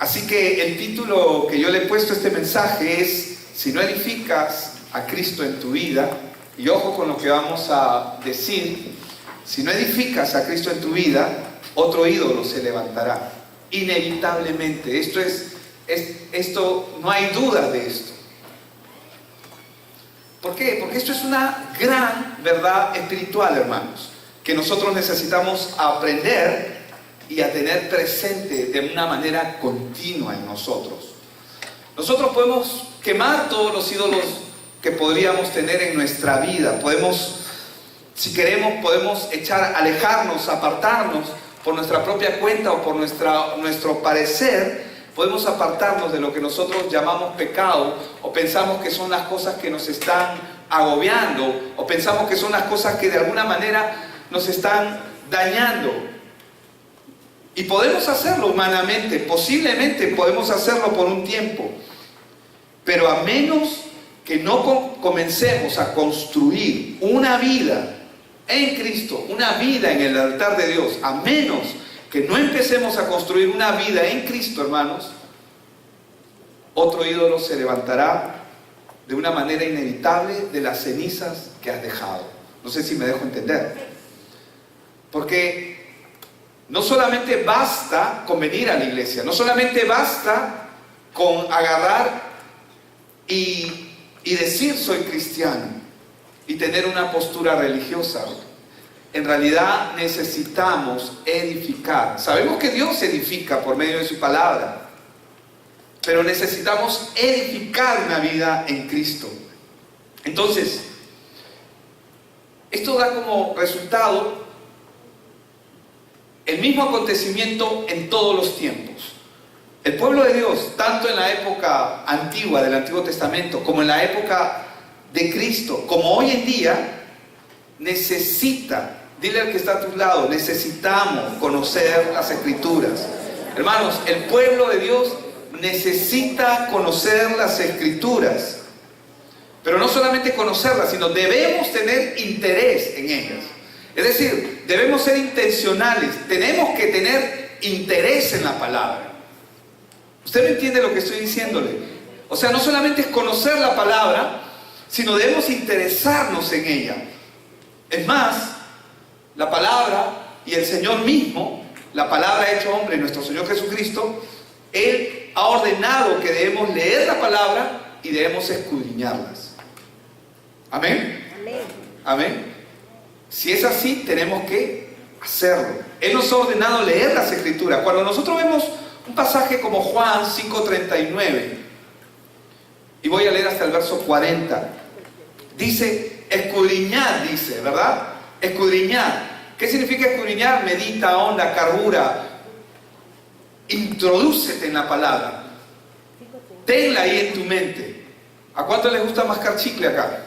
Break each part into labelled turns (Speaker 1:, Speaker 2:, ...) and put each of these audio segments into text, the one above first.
Speaker 1: Así que el título que yo le he puesto a este mensaje es: si no edificas a Cristo en tu vida, y ojo con lo que vamos a decir, si no edificas a Cristo en tu vida, otro ídolo se levantará, inevitablemente. Esto no hay duda de esto. ¿Por qué? Porque esto es una gran verdad espiritual, hermanos, que nosotros necesitamos aprender y a tener presente de una manera continua en nosotros. Nosotros podemos quemar todos los ídolos que podríamos tener en nuestra vida. Si queremos, podemos alejarnos, apartarnos por nuestra propia cuenta o por nuestro parecer. Podemos apartarnos de lo que nosotros llamamos pecado, o pensamos que son las cosas que nos están agobiando, o pensamos que son las cosas que de alguna manera nos están dañando. Y podemos hacerlo humanamente, posiblemente podemos hacerlo por un tiempo, pero a menos que no comencemos a construir una vida en Cristo, una vida en el altar de Dios, a menos que no empecemos a construir una vida en Cristo, hermanos, otro ídolo se levantará de una manera inevitable de las cenizas que has dejado. No sé si me dejo entender. Porque no solamente basta con venir a la iglesia, no solamente basta con agarrar y decir soy cristiano y tener una postura religiosa. En realidad necesitamos edificar. Sabemos que Dios edifica por medio de su palabra, pero necesitamos edificar una vida en Cristo. Entonces, esto da como resultado el mismo acontecimiento en todos los tiempos. El pueblo de Dios, tanto en la época antigua del Antiguo Testamento, como en la época de Cristo, como hoy en día, necesita. Dile al que está a tu lado: necesitamos conocer las Escrituras. Hermanos, el pueblo de Dios necesita conocer las Escrituras. Pero no solamente conocerlas, sino debemos tener interés en ellas. Es decir, debemos ser intencionales. Tenemos que tener interés en la palabra. ¿Usted me entiende lo que estoy diciéndole? O sea, no solamente es conocer la palabra, sino debemos interesarnos en ella. Es más, la palabra y el Señor mismo, la palabra hecho hombre, nuestro Señor Jesucristo, Él ha ordenado que debemos leer la palabra y debemos escudriñarlas. ¿Amén?
Speaker 2: Amén.
Speaker 1: ¿Amén? Si es así, tenemos que hacerlo. Él nos ha ordenado leer las Escrituras. Cuando nosotros vemos un pasaje como Juan 5:39, y voy a leer hasta el verso 40, dice, escudriñad, dice, ¿verdad? Escudriñar. ¿Qué significa escudriñar? Medita, onda, carbura. Introdúcete en la palabra. Tenla ahí en tu mente. ¿A cuánto les gusta mascar chicle acá?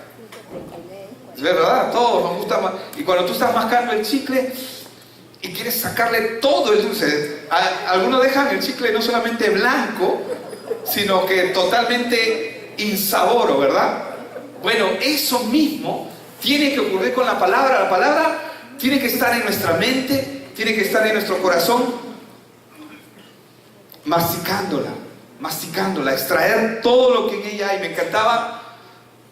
Speaker 1: Es verdad, a todos nos gusta más. Y cuando tú estás mascando el chicle y quieres sacarle todo el dulce, algunos dejan el chicle no solamente blanco, sino que totalmente insaboro, ¿verdad? Bueno, eso mismo tiene que ocurrir con la palabra. La palabra tiene que estar en nuestra mente, tiene que estar en nuestro corazón, masticándola, extraer todo lo que en ella hay. Me encantaba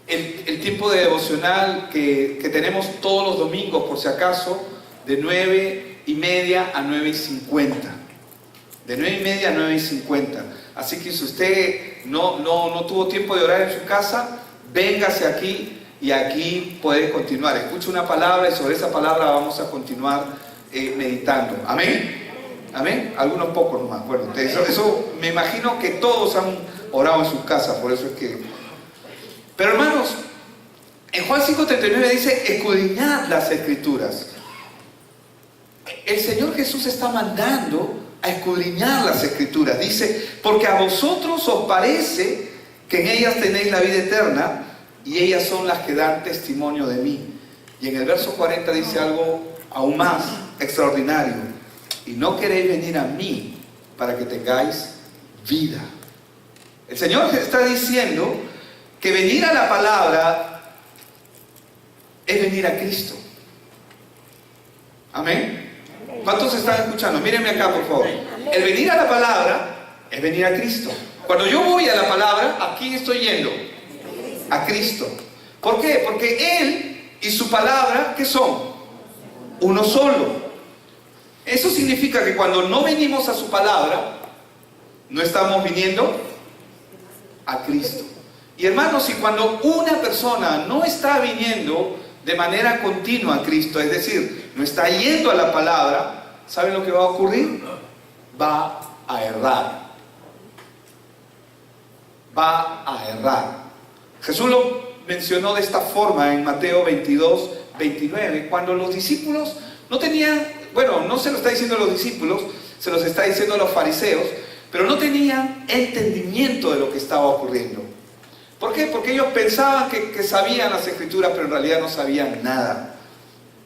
Speaker 1: el tiempo de devocional que tenemos todos los domingos, por si acaso, de 9:30 a 9:50. De 9:30 a 9:50. Así que si usted no tuvo tiempo de orar en su casa, véngase aquí y aquí puede continuar. Escucha una palabra y sobre esa palabra vamos a continuar meditando. ¿Amén? ¿Amén? Algunos pocos nomás. Bueno, eso me imagino que todos han orado en sus casas, por eso es que... Pero hermanos, en Juan 5:39 dice, escudriñad las Escrituras. El Señor Jesús está mandando a escudriñar las Escrituras. Dice, porque a vosotros os parece que en ellas tenéis la vida eterna, y ellas son las que dan testimonio de mí. Y en el verso 40 dice algo aún más extraordinario: y no queréis venir a mí para que tengáis vida. El Señor está diciendo que venir a la palabra es venir a Cristo. Amén. ¿Cuántos están escuchando? Mírenme acá, por favor. El venir a la palabra Es venir a Cristo. Cuando yo voy a la palabra, ¿a quién estoy yendo? A Cristo. ¿Por qué? Porque Él y su palabra, ¿qué son? Uno solo. Eso significa que cuando no venimos a su palabra, no estamos viniendo a Cristo. Y hermanos, si cuando una persona no está viniendo de manera continua a Cristo, es decir, no está yendo a la palabra, ¿saben lo que va a ocurrir? Va a errar. Va a errar. Jesús lo mencionó de esta forma en Mateo 22, 29, cuando los discípulos no tenían, bueno, no se lo está diciendo a los discípulos, se los está diciendo a los fariseos, pero no tenían entendimiento de lo que estaba ocurriendo. ¿Por qué? Porque ellos pensaban que sabían las Escrituras, pero en realidad no sabían nada.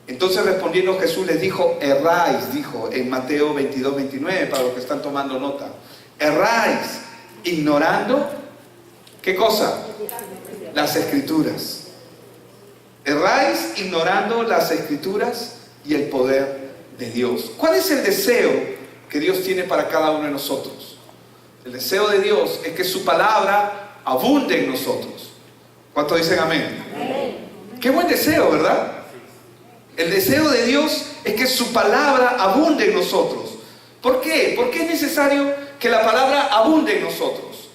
Speaker 1: Entonces respondiendo Jesús les dijo, erráis, dijo en Mateo 22, 29, para los que están tomando nota. Erráis, ignorando, ¿qué cosa? Las Escrituras. Erráis, ignorando las Escrituras y el poder de Dios. ¿Cuál es el deseo que Dios tiene para cada uno de nosotros? El deseo de Dios es que su palabra abunde en nosotros. ¿Cuántos dicen amén? Amén. Qué buen deseo, ¿verdad? El deseo de Dios es que su palabra abunde en nosotros. ¿Por qué? ¿Por qué es necesario que la palabra abunde en nosotros?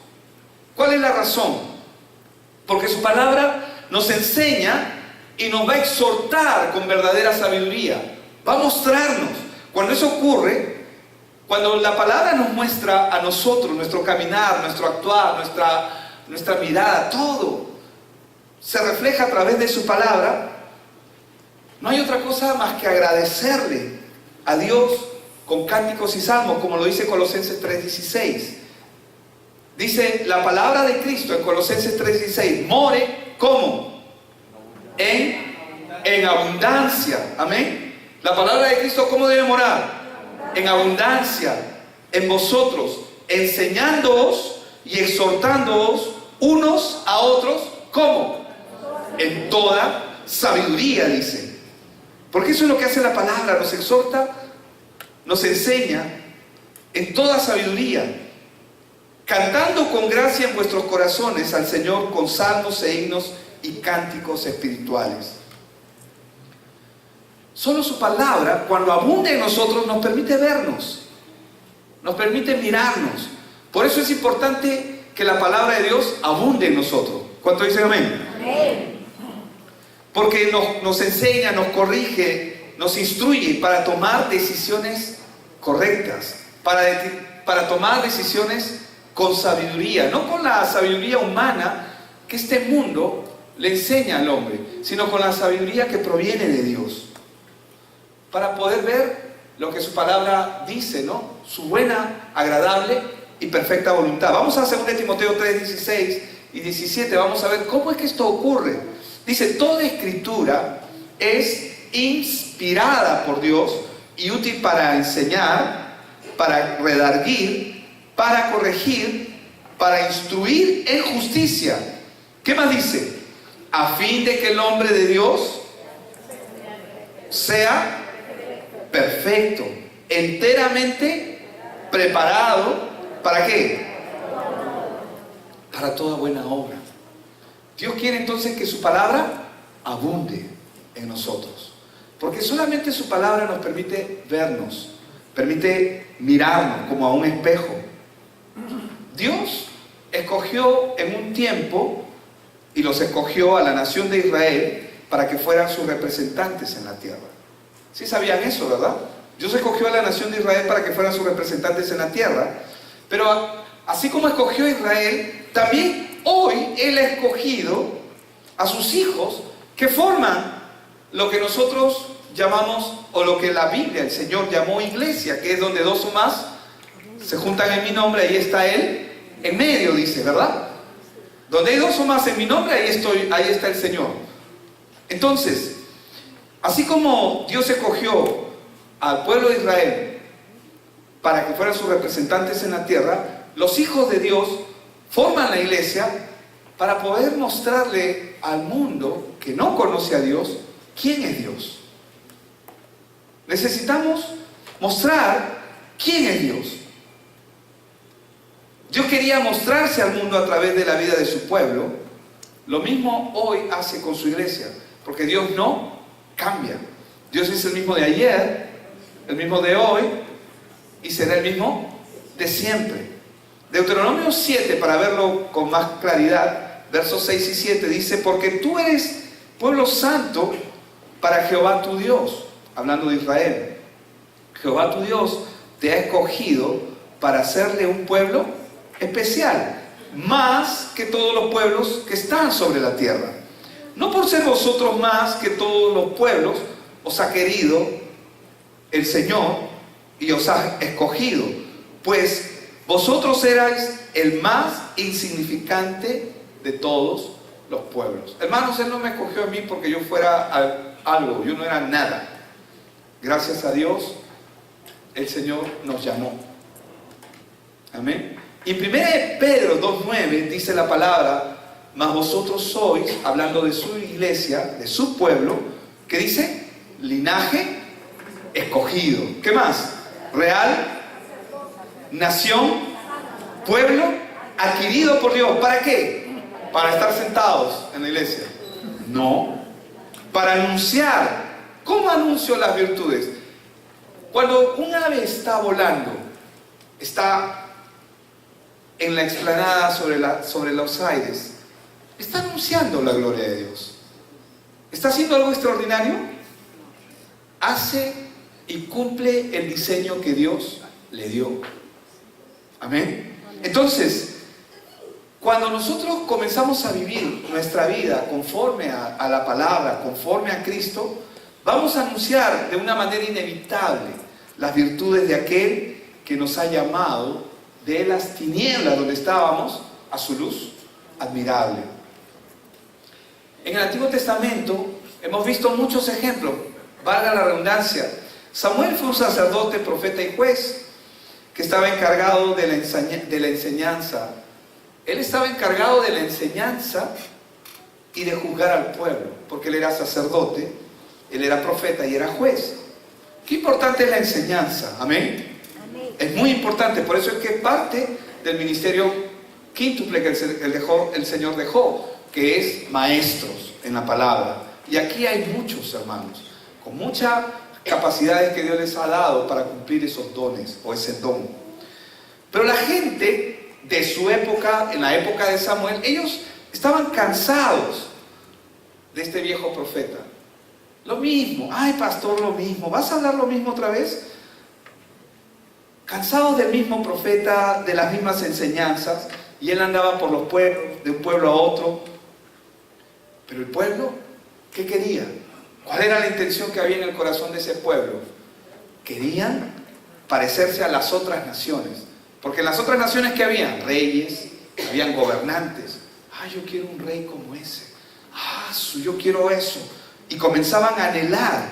Speaker 1: ¿Cuál es la razón? Porque su palabra nos enseña y nos va a exhortar con verdadera sabiduría. Va a mostrarnos. Cuando eso ocurre, cuando la palabra nos muestra a nosotros nuestro caminar, nuestro actuar, nuestra mirada, todo se refleja a través de su palabra, no hay otra cosa más que agradecerle a Dios con cánticos y salmos, como lo dice Colosenses 3:16. Dice la palabra de Cristo en Colosenses 3:16, more, ¿cómo? En abundancia, amén. La palabra de Cristo, ¿cómo debe morar? En abundancia, en vosotros, enseñándoos y exhortándoos unos a otros, ¿cómo? En toda sabiduría, dice. Porque eso es lo que hace la palabra, nos exhorta, nos enseña en toda sabiduría, cantando con gracia en vuestros corazones al Señor con salmos e himnos y cánticos espirituales. Solo su palabra, cuando abunde en nosotros, nos permite vernos, nos permite mirarnos. Por eso es importante que la palabra de Dios abunde en nosotros. ¿Cuánto dicen amén? Amén. Porque nos enseña, nos corrige, nos instruye para tomar decisiones correctas, para tomar decisiones con sabiduría, no con la sabiduría humana que este mundo le enseña al hombre, sino con la sabiduría que proviene de Dios, para poder ver lo que su palabra dice, ¿no? Su buena, agradable y perfecta voluntad. Vamos a 2 Timoteo 3:16 y 17, vamos a ver cómo es que esto ocurre. Dice, toda escritura es inspirada por Dios y útil para enseñar, para redarguir, para corregir, para instruir en justicia. ¿Qué más dice? A fin de que el hombre de Dios sea perfecto, enteramente preparado, ¿para qué? Para toda buena obra. Dios quiere entonces que su palabra abunde en nosotros, porque solamente su palabra nos permite vernos, permite mirarnos como a un espejo. Dios escogió en un tiempo y los escogió a la nación de Israel para que fueran sus representantes en la tierra. ¿Sí sabían eso, verdad? Dios escogió a la nación de Israel para que fueran sus representantes en la tierra, pero así como escogió a Israel, también hoy Él ha escogido a sus hijos que forman lo que nosotros llamamos, o lo que la Biblia, el Señor llamó iglesia, que es donde dos o más se juntan en mi nombre, ahí está Él en medio, dice, ¿verdad? Donde hay dos o más en mi nombre, ahí está el Señor. Entonces, así como Dios escogió al pueblo de Israel para que fueran sus representantes en la tierra, los hijos de Dios forman la iglesia para poder mostrarle al mundo que no conoce a Dios quién es Dios. Necesitamos mostrar quién es Dios. Dios quería mostrarse al mundo a través de la vida de su pueblo. Lo mismo hoy hace con su iglesia, porque Dios no cambia. Dios es el mismo de ayer, el mismo de hoy y será el mismo de siempre. Deuteronomio 7, para verlo con más claridad, versos 6 y 7, dice: porque tú eres pueblo santo para Jehová tu Dios, hablando de Israel. Jehová tu Dios te ha escogido para hacerle un pueblo especial, más que todos los pueblos que están sobre la tierra. No por ser vosotros más que todos los pueblos, os ha querido el Señor y os ha escogido, pues vosotros erais el más insignificante de todos los pueblos. Hermanos, Él no me escogió a mí porque yo fuera algo, yo no era nada. Gracias a Dios, el Señor nos llamó. Amén. Y en 1 Pedro 2:9 dice la palabra: mas vosotros sois, hablando de su iglesia, de su pueblo, ¿qué dice? Linaje escogido. ¿Qué más? Real, nación, pueblo adquirido por Dios. ¿Para qué? ¿Para estar sentados en la iglesia? No. Para anunciar. ¿Cómo anuncio las virtudes? Cuando un ave está volando, está en la explanada sobre los aires, está anunciando la gloria de Dios. ¿Está haciendo algo extraordinario? Hace y cumple el diseño que Dios le dio. Amén. Entonces, cuando nosotros comenzamos a vivir nuestra vida conforme a la palabra, conforme a Cristo, vamos a anunciar de una manera inevitable las virtudes de aquel que nos ha llamado de las tinieblas donde estábamos a su luz admirable. En el Antiguo Testamento hemos visto muchos ejemplos, valga la redundancia. Samuel fue un sacerdote, profeta y juez que estaba encargado de la enseñanza. Él estaba encargado de la enseñanza y de juzgar al pueblo, porque él era sacerdote, él era profeta y era juez. Qué importante es la enseñanza, amén. Es muy importante, por eso es que parte del ministerio quíntuple que el Señor dejó, que es maestros en la palabra. Y aquí hay muchos hermanos, con muchas capacidades que Dios les ha dado para cumplir esos dones o ese don. Pero la gente de su época, en la época de Samuel, ellos estaban cansados de este viejo profeta. Lo mismo, ay pastor, lo mismo, ¿vas a hablar lo mismo otra vez? Cansados del mismo profeta, de las mismas enseñanzas, y él andaba por los pueblos, de un pueblo a otro. Pero el pueblo, ¿qué quería? ¿Cuál era la intención que había en el corazón de ese pueblo? Querían parecerse a las otras naciones, porque en las otras naciones que habían reyes, habían gobernantes. Yo quiero un rey como ese. Yo quiero eso. Y comenzaban a anhelar.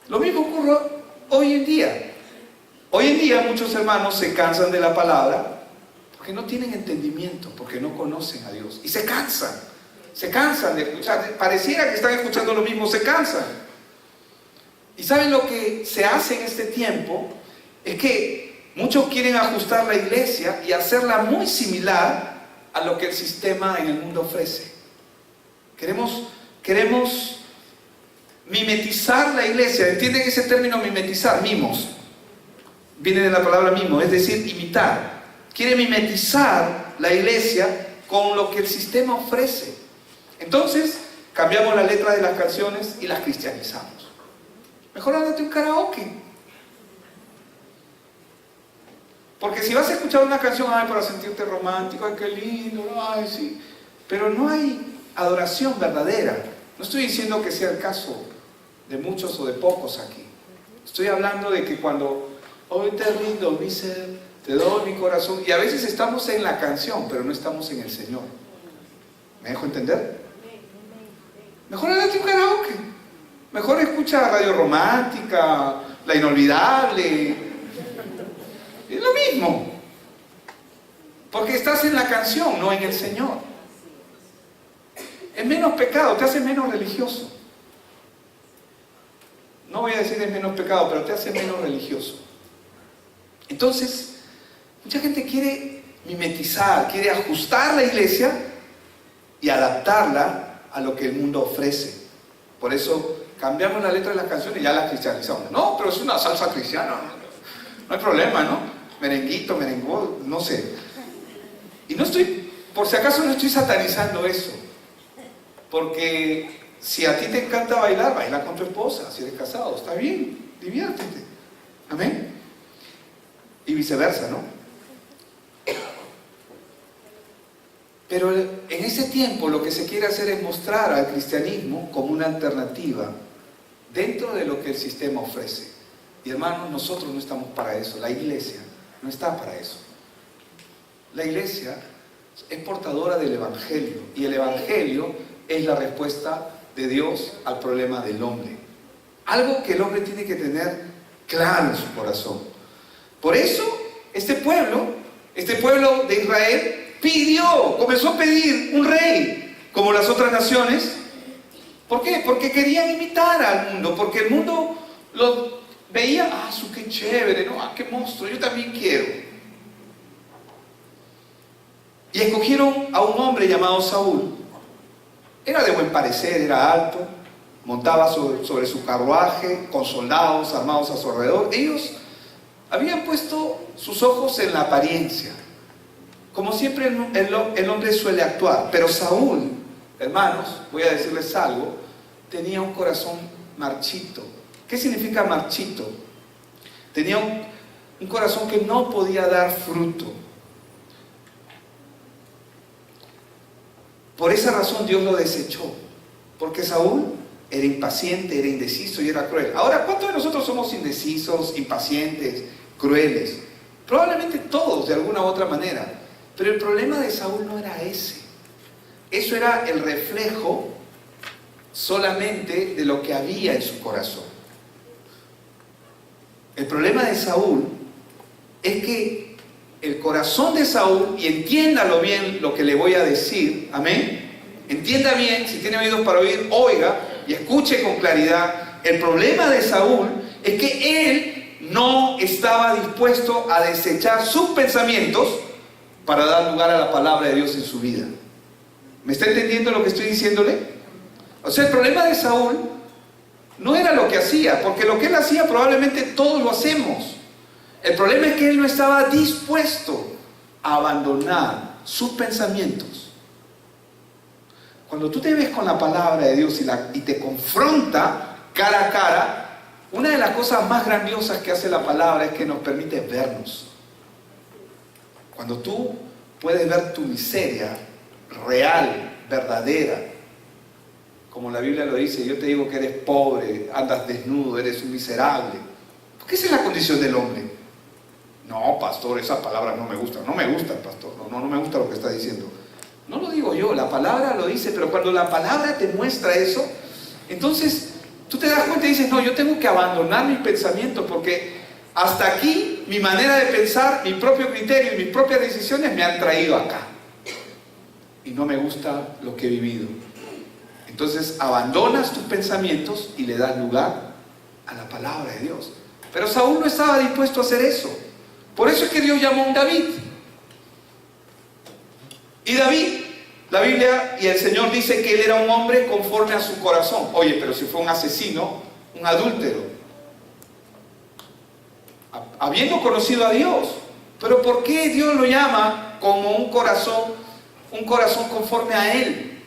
Speaker 1: Lo mismo ocurre hoy en día. Hoy en día muchos hermanos se cansan de la palabra porque no tienen entendimiento, porque no conocen a Dios. Y se cansan de escuchar. Pareciera que están escuchando lo mismo, se cansan. Y ¿saben lo que se hace en este tiempo? Es que muchos quieren ajustar la iglesia y hacerla muy similar a lo que el sistema en el mundo ofrece. Queremos mimetizar la iglesia. ¿Entienden ese término mimetizar? Mimos. Viene de la palabra mimo, es decir, imitar. Quiere mimetizar la iglesia con lo que el sistema ofrece. Entonces, cambiamos la letra de las canciones y las cristianizamos. Mejor ándate un karaoke. Porque si vas a escuchar una canción, para sentirte romántico, qué lindo, sí. Pero no hay adoración verdadera. No estoy diciendo que sea el caso de muchos o de pocos aquí. Estoy hablando de que cuando hoy te rindo mi ser, te doy mi corazón, y a veces estamos en la canción, pero no estamos en el Señor. ¿Me dejo entender? Mejor hágate un karaoke. Mejor escucha Radio Romántica, La Inolvidable. Es lo mismo. Porque estás en la canción, no en el Señor. Es menos pecado, te hace menos religioso. No voy a decir es menos pecado, pero te hace menos religioso. Entonces, mucha gente quiere mimetizar, quiere ajustar la iglesia y adaptarla a lo que el mundo ofrece. Por eso cambiamos la letra de las canciones y ya las cristianizamos. No, pero es una salsa cristiana, no hay problema, ¿no? Merenguito, merengó, no sé. Y no estoy, por si acaso no estoy satanizando eso. Porque si a ti te encanta bailar, baila con tu esposa. Si eres casado, está bien, diviértete. Amén. Y viceversa, ¿no? Pero en ese tiempo lo que se quiere hacer es mostrar al cristianismo como una alternativa dentro de lo que el sistema ofrece. Y hermanos, nosotros no estamos para eso. La iglesia no está para eso. La iglesia es portadora del evangelio. Y el evangelio es la respuesta de Dios al problema del hombre. Algo que el hombre tiene que tener claro en su corazón. Por eso, este pueblo de Israel comenzó a pedir un rey, como las otras naciones. ¿Por qué? Porque querían imitar al mundo, porque el mundo lo veía, qué chévere, ¿no? Qué monstruo, yo también quiero. Y escogieron a un hombre llamado Saúl. Era de buen parecer, era alto, montaba sobre su carruaje, con soldados armados a su alrededor. Ellos habían puesto sus ojos en la apariencia, como siempre el hombre suele actuar. Pero Saúl, hermanos, voy a decirles algo, tenía un corazón marchito. ¿Qué significa marchito? Tenía un corazón que no podía dar fruto. Por esa razón Dios lo desechó, porque Saúl era impaciente, era indeciso y era cruel. Ahora, ¿cuántos de nosotros somos indecisos, impacientes, crueles? Probablemente todos, de alguna u otra manera. Pero el problema de Saúl no era ese. Eso era el reflejo solamente de lo que había en su corazón. El problema de Saúl es que el corazón de Saúl, y entiéndalo bien lo que le voy a decir, amén, entienda bien, si tiene oídos para oír, oiga y escuche con claridad. El problema de Saúl es que él no estaba dispuesto a desechar sus pensamientos para dar lugar a la palabra de Dios en su vida. ¿Me está entendiendo lo que estoy diciéndole? O sea, el problema de Saúl no era lo que hacía, porque lo que él hacía probablemente todos lo hacemos. El problema es que él no estaba dispuesto a abandonar sus pensamientos. Cuando tú te ves con la palabra de Dios y te confronta cara a cara, una de las cosas más grandiosas que hace la palabra es que nos permite vernos. Cuando tú puedes ver tu miseria real, verdadera, como la Biblia lo dice, yo te digo que eres pobre, andas desnudo, eres un miserable. Porque esa es la condición del hombre. No, pastor, esa palabra no me gusta. No me gusta, pastor. No me gusta lo que está diciendo. No lo digo yo, la palabra lo dice, pero cuando la palabra te muestra eso, entonces tú te das cuenta y dices, no, yo tengo que abandonar mis pensamientos, porque hasta aquí mi manera de pensar, mi propio criterio y mis propias decisiones me han traído acá. Y no me gusta lo que he vivido. Entonces abandonas tus pensamientos y le das lugar a la palabra de Dios. Pero Saúl no estaba dispuesto a hacer eso. Por eso es que Dios llamó a un David. Y David, la Biblia y el Señor dice que él era un hombre conforme a su corazón. Oye, pero si fue un asesino, un adúltero, habiendo conocido a Dios. Pero ¿por qué Dios lo llama como un corazón conforme a él?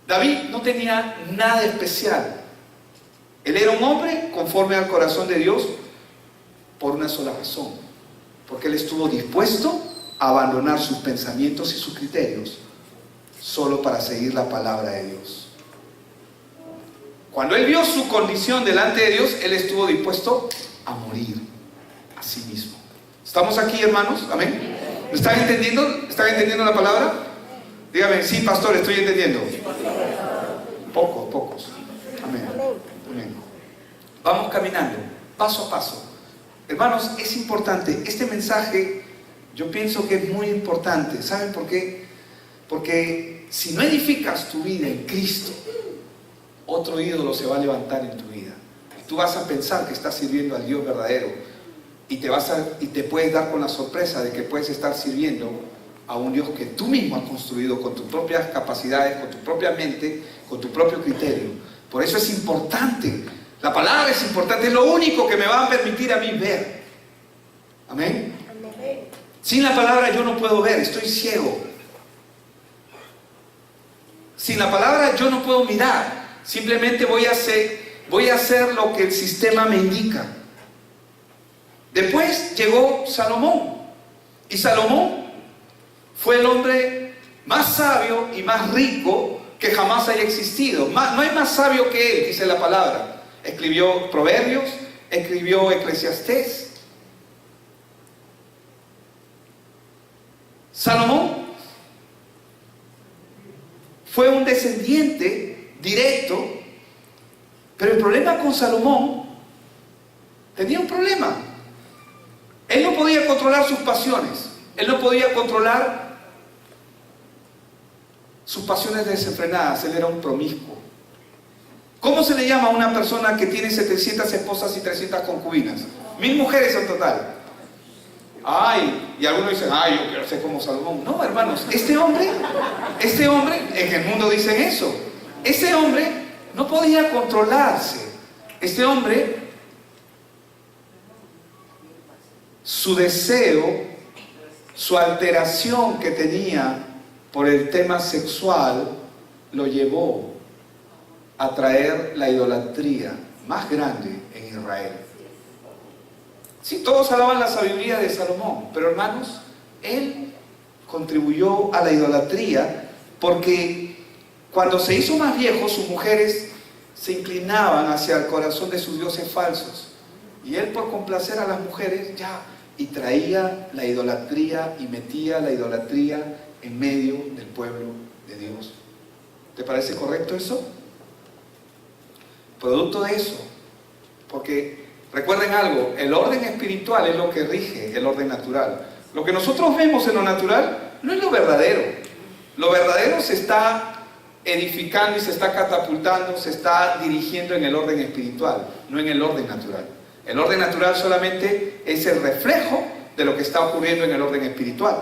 Speaker 1: David no tenía nada especial. Él era un hombre conforme al corazón de Dios por una sola razón. Porque él estuvo dispuesto a abandonar sus pensamientos y sus criterios solo para seguir la palabra de Dios. Cuando él vio su condición delante de Dios, él estuvo dispuesto a morir a sí mismo. ¿Estamos aquí, hermanos? ¿Amén? ¿Me están entendiendo? ¿Están entendiendo la palabra? Dígame, sí, pastor, estoy entendiendo. Pocos. Amén. Amén. Vamos caminando, paso a paso. Hermanos, es importante. Este mensaje, yo pienso que es muy importante. ¿Saben por qué? Porque si no edificas tu vida en Cristo, otro ídolo se va a levantar en tu vida. Y tú vas a pensar que estás sirviendo al Dios verdadero. y te puedes dar con la sorpresa de que puedes estar sirviendo a un Dios que tú mismo has construido con tus propias capacidades, con tu propia mente, con tu propio criterio. Por eso es importante, la palabra es importante, es lo único que me va a permitir a mí ver. Amén. Sin la palabra yo no puedo ver, estoy ciego. Sin la palabra yo no puedo mirar, simplemente voy a hacer lo que el sistema me indica. Después llegó Salomón, y Salomón fue el hombre más sabio y más rico que jamás haya existido. No hay más sabio que él, dice la palabra. Escribió Proverbios, escribió Eclesiastés. Salomón fue un descendiente directo, pero el problema con Salomón, tenía un problema. Él no podía controlar sus pasiones, él no podía controlar sus pasiones desenfrenadas, él era un promiscuo. ¿Cómo se le llama a una persona que tiene 700 esposas y 300 concubinas? 1000 mujeres en total. Ay, y algunos dicen, ay, yo quiero ser como Salomón. No, hermanos, este hombre, en el mundo dicen eso. Ese hombre no podía controlarse. Este hombre, su deseo, su alteración que tenía por el tema sexual, lo llevó a traer la idolatría más grande en Israel. Sí, todos alaban la sabiduría de Salomón, pero hermanos, él contribuyó a la idolatría porque cuando se hizo más viejo, sus mujeres se inclinaban hacia el corazón de sus dioses falsos. Y él, por complacer a las mujeres, y traía la idolatría y metía la idolatría en medio del pueblo de Dios. ¿Te parece correcto eso? Producto de eso, porque recuerden algo, el orden espiritual es lo que rige el orden natural. Lo que nosotros vemos en lo natural no es lo verdadero. Lo verdadero se está edificando y se está catapultando, se está dirigiendo en el orden espiritual, no en el orden natural. El orden natural solamente es el reflejo de lo que está ocurriendo en el orden espiritual.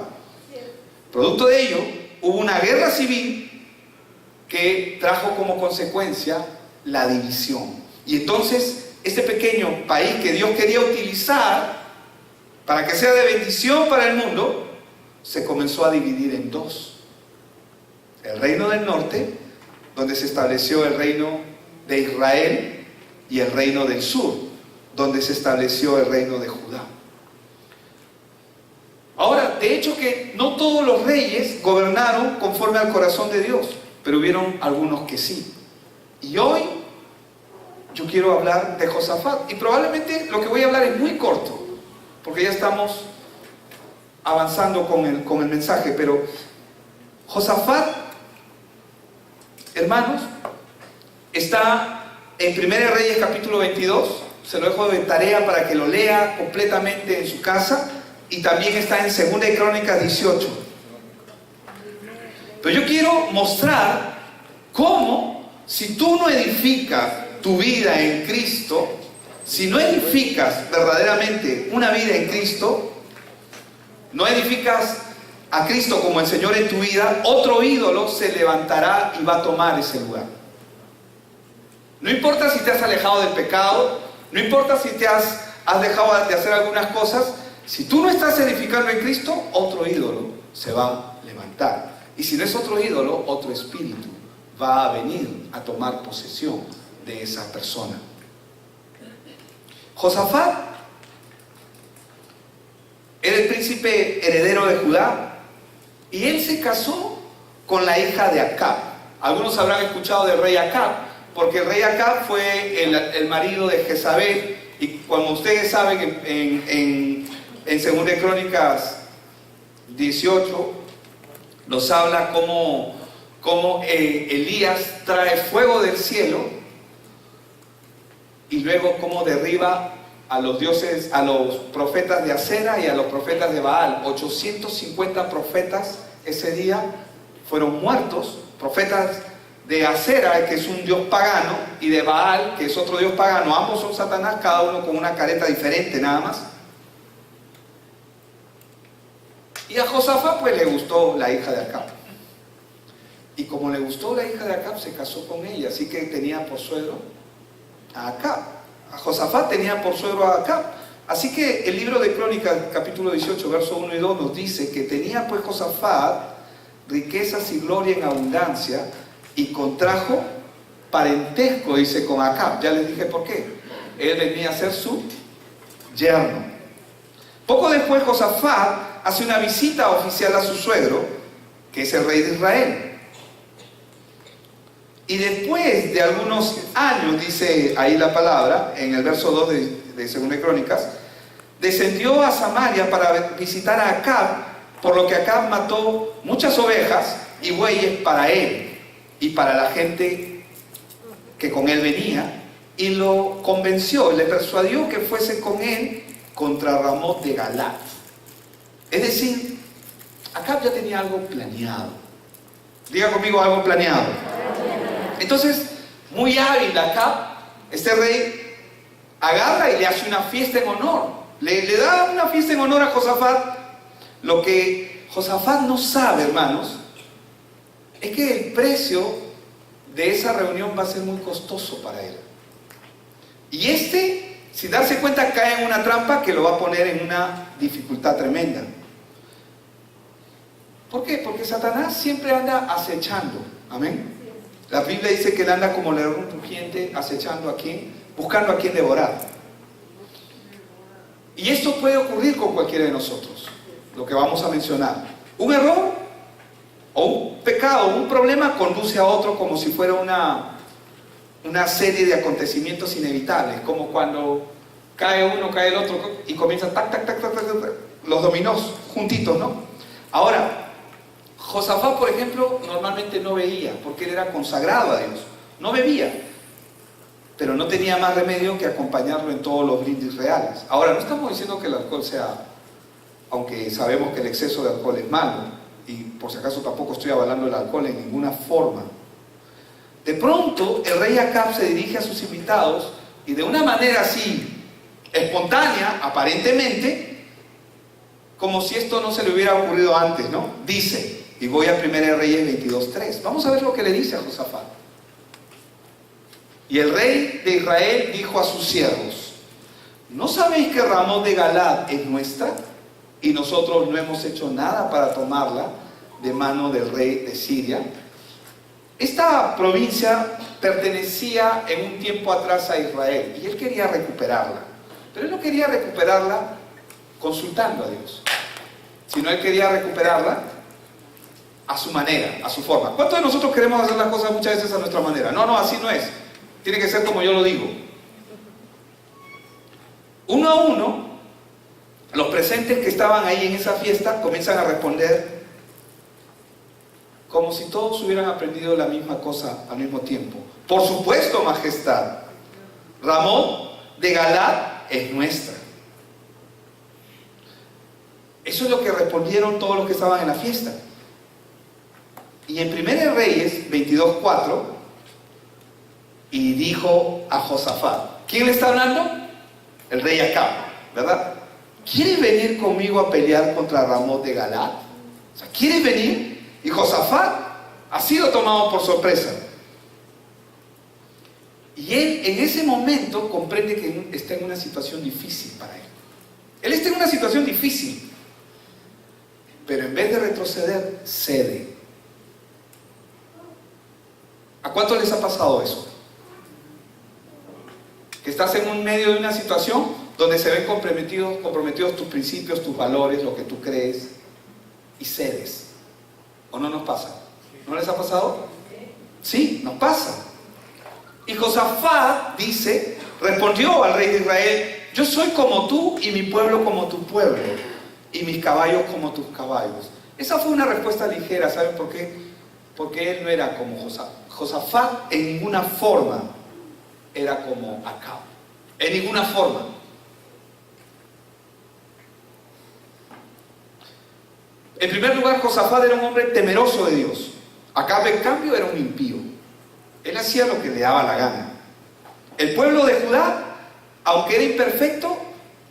Speaker 1: Producto de ello, hubo una guerra civil que trajo como consecuencia la división. Y entonces, este pequeño país que Dios quería utilizar para que sea de bendición para el mundo, se comenzó a dividir en dos. El reino del norte, donde se estableció el reino de Israel, y el reino del sur, donde se estableció el reino de Judá. Ahora, de hecho que no todos los reyes gobernaron conforme al corazón de Dios, pero hubieron algunos que sí. Y hoy yo quiero hablar de Josafat, y probablemente lo que voy a hablar es muy corto, porque ya estamos avanzando con el mensaje, pero Josafat, hermanos, está en 1 Reyes capítulo 22, se lo dejo de tarea para que lo lea completamente en su casa, y también está en 2 Crónicas 18. Pero yo quiero mostrar cómo, si tú no edificas tu vida en Cristo, si no edificas verdaderamente una vida en Cristo, no edificas a Cristo como el Señor en tu vida, otro ídolo se levantará y va a tomar ese lugar. No importa si te has alejado del pecado, no importa si te has dejado de hacer algunas cosas, si tú no estás edificando en Cristo, otro ídolo se va a levantar. Y si no es otro ídolo, otro espíritu va a venir a tomar posesión de esa persona. Josafat era el príncipe heredero de Judá, y él se casó con la hija de Acab. Algunos habrán escuchado del rey Acab, porque el rey Acab fue el marido de Jezabel, y como ustedes saben, en 2 Crónicas 18 nos habla cómo Elías trae fuego del cielo, y luego cómo derriba a los dioses, a los profetas de Acera y a los profetas de Baal. 850 profetas ese día fueron muertos. Profetas de Acera, que es un dios pagano, y de Baal, que es otro dios pagano. Ambos son Satanás, cada uno con una careta diferente nada más. Y a Josafat pues le gustó la hija de Acab. Y como le gustó la hija de Acab, se casó con ella. Así que tenía por suegro a Acab. A Josafat tenía por suegro a Acab. Así que el libro de Crónicas, capítulo 18, versos 1 y 2, nos dice que tenía pues Josafat riquezas y gloria en abundancia, y contrajo parentesco, dice, con Acab. Ya les dije por qué. Él venía a ser su yerno. Poco después Josafat hace una visita oficial a su suegro, que es el rey de Israel. Y después de algunos años, dice ahí la palabra, en el verso 2 de 2 de Crónicas, descendió a Samaria para visitar a Acab, por lo que Acab mató muchas ovejas y bueyes para él y para la gente que con él venía, y lo convenció, le persuadió que fuese con él contra Ramot de Galat. Es decir, Acab ya tenía algo planeado. Diga conmigo, algo planeado. Entonces, muy hábil Acab, este rey agarra y le hace una fiesta en honor. Le da una fiesta en honor a Josafat. Lo que Josafat no sabe, hermanos, es que el precio de esa reunión va a ser muy costoso para él. Y sin darse cuenta, cae en una trampa que lo va a poner en una dificultad tremenda. ¿Por qué? Porque Satanás siempre anda acechando. Amén. La Biblia dice que él anda como león rugiente, acechando a quien, buscando a quien devorar. Y esto puede ocurrir con cualquiera de nosotros, lo que vamos a mencionar. Un error o un pecado, un problema conduce a otro como si fuera una serie de acontecimientos inevitables, como cuando cae uno, cae el otro y comienza tac, tac, tac, tac, tac, tac, los dominós juntitos, ¿no? Ahora, Josafat, por ejemplo, normalmente no veía, porque él era consagrado a Dios, no bebía, pero no tenía más remedio que acompañarlo en todos los brindis reales. Ahora, no estamos diciendo que el alcohol sea, aunque sabemos que el exceso de alcohol es malo, y por si acaso tampoco estoy avalando el alcohol en ninguna forma. De pronto, el rey Acab se dirige a sus invitados y de una manera así, espontánea, aparentemente, como si esto no se le hubiera ocurrido antes, ¿no? Dice, y voy a 1 Reyes 22:3. Vamos a ver lo que le dice a Josafat. Y el rey de Israel dijo a sus siervos: ¿no sabéis que Ramot de Galat es nuestra? Y nosotros no hemos hecho nada para tomarla de mano del rey de Siria. Esta provincia pertenecía en un tiempo atrás a Israel y él quería recuperarla. Pero él no quería recuperarla consultando a Dios, sino él quería recuperarla a su manera, a su forma. ¿Cuántos de nosotros queremos hacer las cosas muchas veces a nuestra manera? No, así no es. Tiene que ser como yo lo digo. Uno a uno, los presentes que estaban ahí en esa fiesta comienzan a responder como si todos hubieran aprendido la misma cosa al mismo tiempo. Por supuesto, majestad, Ramot de Galat es nuestra. Eso es lo que respondieron todos los que estaban en la fiesta. Y en 1 Reyes 22:4, y dijo a Josafat, ¿quién le está hablando? El rey Acab, ¿verdad? ¿Quieres venir conmigo a pelear contra Ramot de Galat? O sea, ¿quieres venir? Y Josafat ha sido tomado por sorpresa. Y él en ese momento comprende que está en una situación difícil para él. Él está en una situación difícil, pero en vez de retroceder, cede. ¿A cuántos les ha pasado eso? Que estás en un medio de una situación donde se ven comprometidos tus principios, tus valores, lo que tú crees, y cedes. ¿O no nos pasa? ¿No les ha pasado? Sí, nos pasa. Y Josafat dice, respondió al rey de Israel: yo soy como tú y mi pueblo como tu pueblo y mis caballos como tus caballos. Esa fue una respuesta ligera. ¿Saben por qué? Porque él no era como Josafat. Josafat en ninguna forma era como Acab. En ninguna forma. En primer lugar, Josafat era un hombre temeroso de Dios. Acab, en cambio, era un impío. Él hacía lo que le daba la gana. El pueblo de Judá, aunque era imperfecto,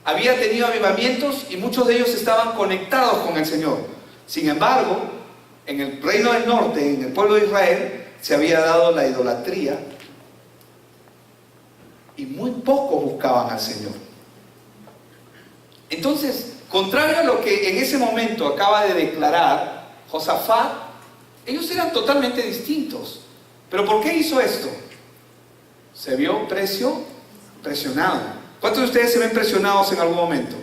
Speaker 1: había tenido avivamientos y muchos de ellos estaban conectados con el Señor. Sin embargo, en el reino del norte, en el pueblo de Israel, se había dado la idolatría y muy pocos buscaban al Señor. Entonces, contrario a lo que en ese momento acaba de declarar Josafat, ellos eran totalmente distintos. ¿Pero por qué hizo esto? Se vio presionado. ¿Cuántos de ustedes se ven presionados en algún momento?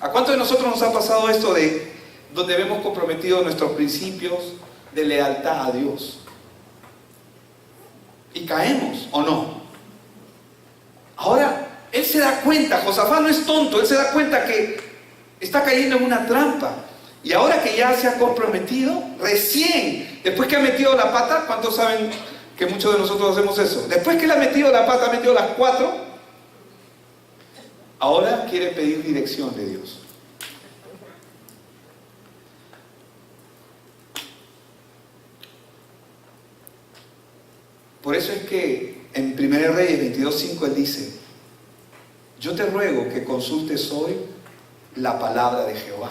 Speaker 1: ¿A cuántos de nosotros nos ha pasado esto de donde vemos comprometidos nuestros principios de lealtad a Dios? ¿Y caemos o no? Ahora, él se da cuenta, Josafat no es tonto, él se da cuenta que está cayendo en una trampa. Y ahora que ya se ha comprometido, recién, después que ha metido la pata, ¿cuántos saben que muchos de nosotros hacemos eso? Después que le ha metido la pata, ha metido las 4, ahora quiere pedir dirección de Dios. Por eso es que en 1 Reyes 22:5 él dice: yo te ruego que consultes hoy la palabra de Jehová.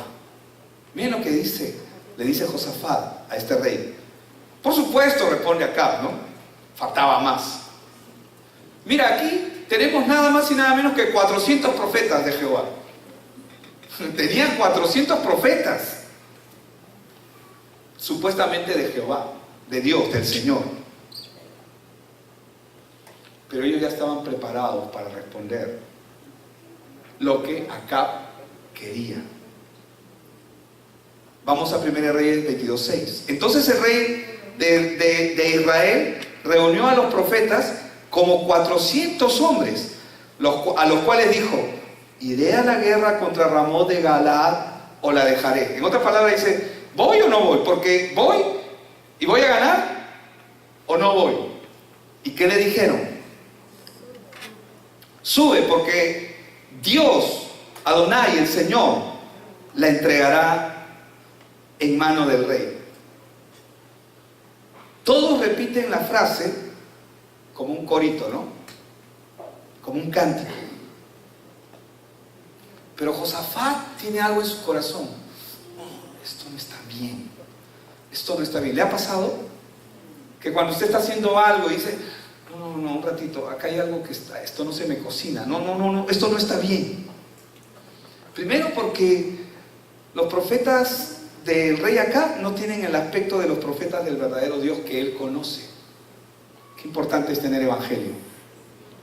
Speaker 1: Miren lo que dice, le dice Josafat a este rey. Por supuesto, responde Acab, ¿no? Faltaba más. Mira, aquí tenemos nada más y nada menos que 400 profetas de Jehová. Tenían 400 profetas, supuestamente de Jehová, de Dios, del Señor. Pero ellos ya estaban preparados para responder lo que Acab quería. Vamos a 1 Reyes 22:6. Entonces el rey de Israel reunió a los profetas como 400 hombres, a los cuales dijo: ¿iré a la guerra contra Ramot de Galaad o la dejaré? En otras palabras dice: ¿voy o no voy? Porque voy y voy a ganar, o no voy. ¿Y qué le dijeron? Sube, porque Dios, Adonai, el Señor, la entregará en mano del rey. Todos repiten la frase como un corito, ¿no? Como un cántico. Pero Josafat tiene algo en su corazón. Oh, esto no está bien. Esto no está bien. ¿Le ha pasado? Que cuando usted está haciendo algo y dice: no, un ratito, acá hay algo que está, esto no se me cocina. No, esto no está bien. Primero porque los profetas del rey Acab no tienen el aspecto de los profetas del verdadero Dios que él conoce. Qué importante es tener evangelio.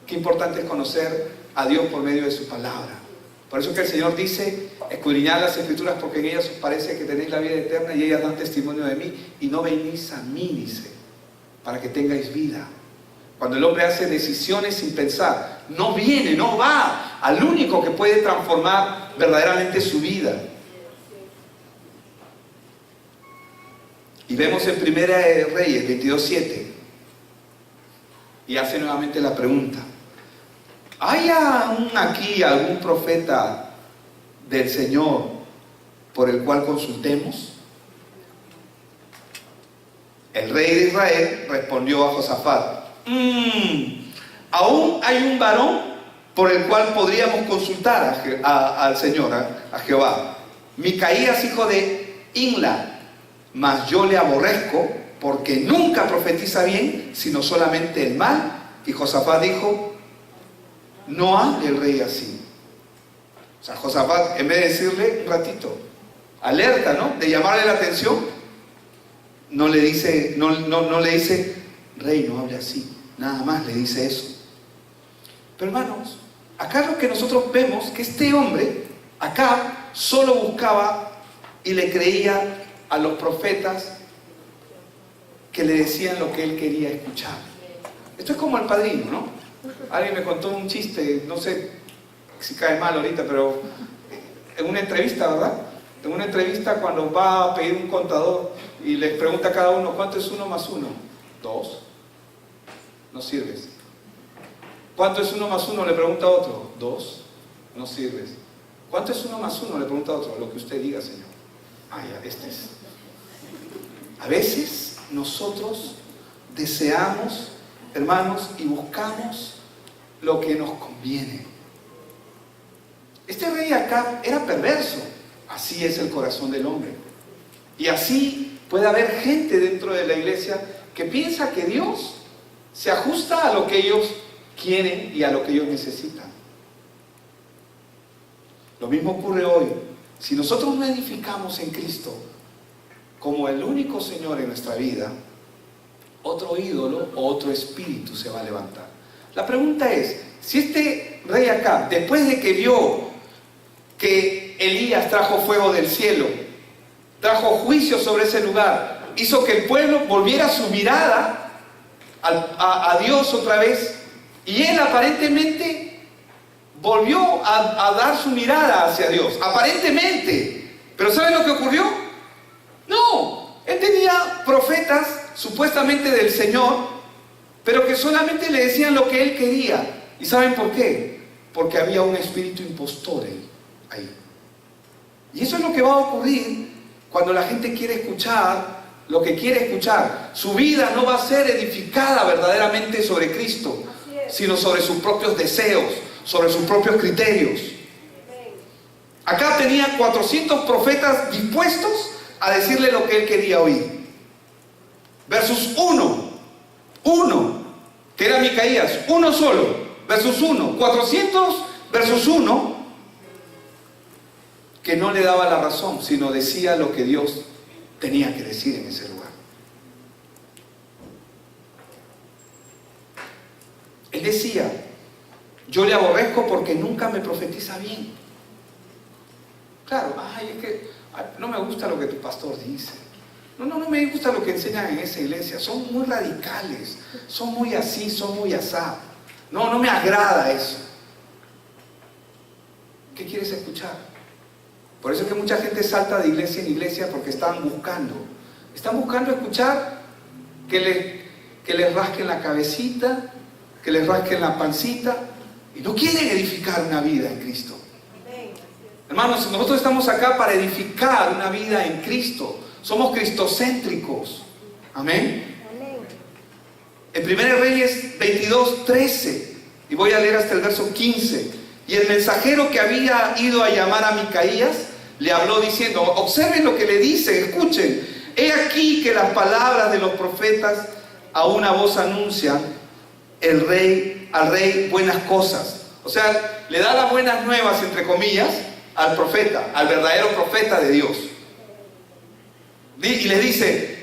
Speaker 1: Qué importante es conocer a Dios por medio de su palabra. Por eso que el Señor dice: escudriñad las Escrituras, porque en ellas os parece que tenéis la vida eterna y ellas dan testimonio de mí, y no venís a mí, dice, para que tengáis vida. Cuando el hombre hace decisiones sin pensar, no viene, no va al único que puede transformar verdaderamente su vida. Y vemos en 1 Reyes 22:7, y hace nuevamente la pregunta: ¿hay aquí algún profeta del Señor por el cual consultemos? El rey de Israel respondió a Josafat: aún hay un varón por el cual podríamos consultar al Señor, a Jehová. Micaías, hijo de Inla, mas yo le aborrezco, porque nunca profetiza bien, sino solamente el mal. Y Josafat dijo: no hable el rey así. O sea, Josafat, en vez de decirle un ratito, alerta, ¿no?, de llamarle la atención, no le dice, rey, no hable así. Nada más le dice eso. Pero hermanos, acá lo que nosotros vemos, que este hombre, acá, solo buscaba y le creía a los profetas que le decían lo que él quería escuchar. Esto es como El Padrino, ¿no? Alguien me contó un chiste, no sé si cae mal ahorita, pero en una entrevista, ¿verdad? En una entrevista, cuando va a pedir un contador y les pregunta a cada uno: ¿cuánto es 1 más 1? 2. No sirves. ¿Cuánto es 1 más 1? Le pregunta a otro. 2. No sirves. ¿Cuánto es 1 más 1? Le pregunta a otro. Lo que usted diga, Señor. Ah, ya, este es. A veces nosotros deseamos, hermanos, y buscamos lo que nos conviene. Este rey Acab era perverso. Así es el corazón del hombre. Y así puede haber gente dentro de la iglesia que piensa que Dios se ajusta a lo que ellos quieren y a lo que ellos necesitan. Lo mismo ocurre hoy. Si nosotros no edificamos en Cristo como el único Señor en nuestra vida, otro ídolo o otro espíritu se va a levantar. La pregunta es, si este rey Acab, después de que vio que Elías trajo fuego del cielo, trajo juicio sobre ese lugar, hizo que el pueblo volviera su mirada a Dios otra vez, y él aparentemente volvió a dar su mirada hacia Dios, aparentemente. Pero ¿saben lo que ocurrió? No, él tenía profetas supuestamente del Señor, pero que solamente le decían lo que él quería. ¿Y saben por qué? Porque había un espíritu impostor ahí. Y eso es lo que va a ocurrir cuando la gente quiere escuchar lo que quiere escuchar. Su vida no va a ser edificada verdaderamente sobre Cristo, sino sobre sus propios deseos, sobre sus propios criterios. Acá tenía 400 profetas dispuestos a decirle lo que él quería oír. Versus uno, que era Micaías, uno solo, versus uno, 400 versus uno, que no le daba la razón, sino decía lo que Dios tenía que decir en ese lugar. Él decía, yo le aborrezco porque nunca me profetiza bien. Claro, es que no me gusta lo que tu pastor dice. No me gusta lo que enseñan en esa iglesia. Son muy radicales, son muy así, son muy asá. No me agrada eso. ¿Qué quieres escuchar? Por eso es que mucha gente salta de iglesia en iglesia, porque están buscando escuchar que les rasquen la cabecita, que les rasquen la pancita, y no quieren edificar una vida en Cristo. Hermanos, nosotros estamos acá para edificar una vida en Cristo. Somos cristocéntricos. Amén. En 1 Reyes 22:13, y voy a leer hasta el verso 15. Y el mensajero que había ido a llamar a Micaías le habló diciendo, observen lo que le dice, escuchen. He aquí que las palabras de los profetas a una voz anuncian al rey buenas cosas. O sea, le da las buenas nuevas, entre comillas, al profeta, al verdadero profeta de Dios. Y le dice,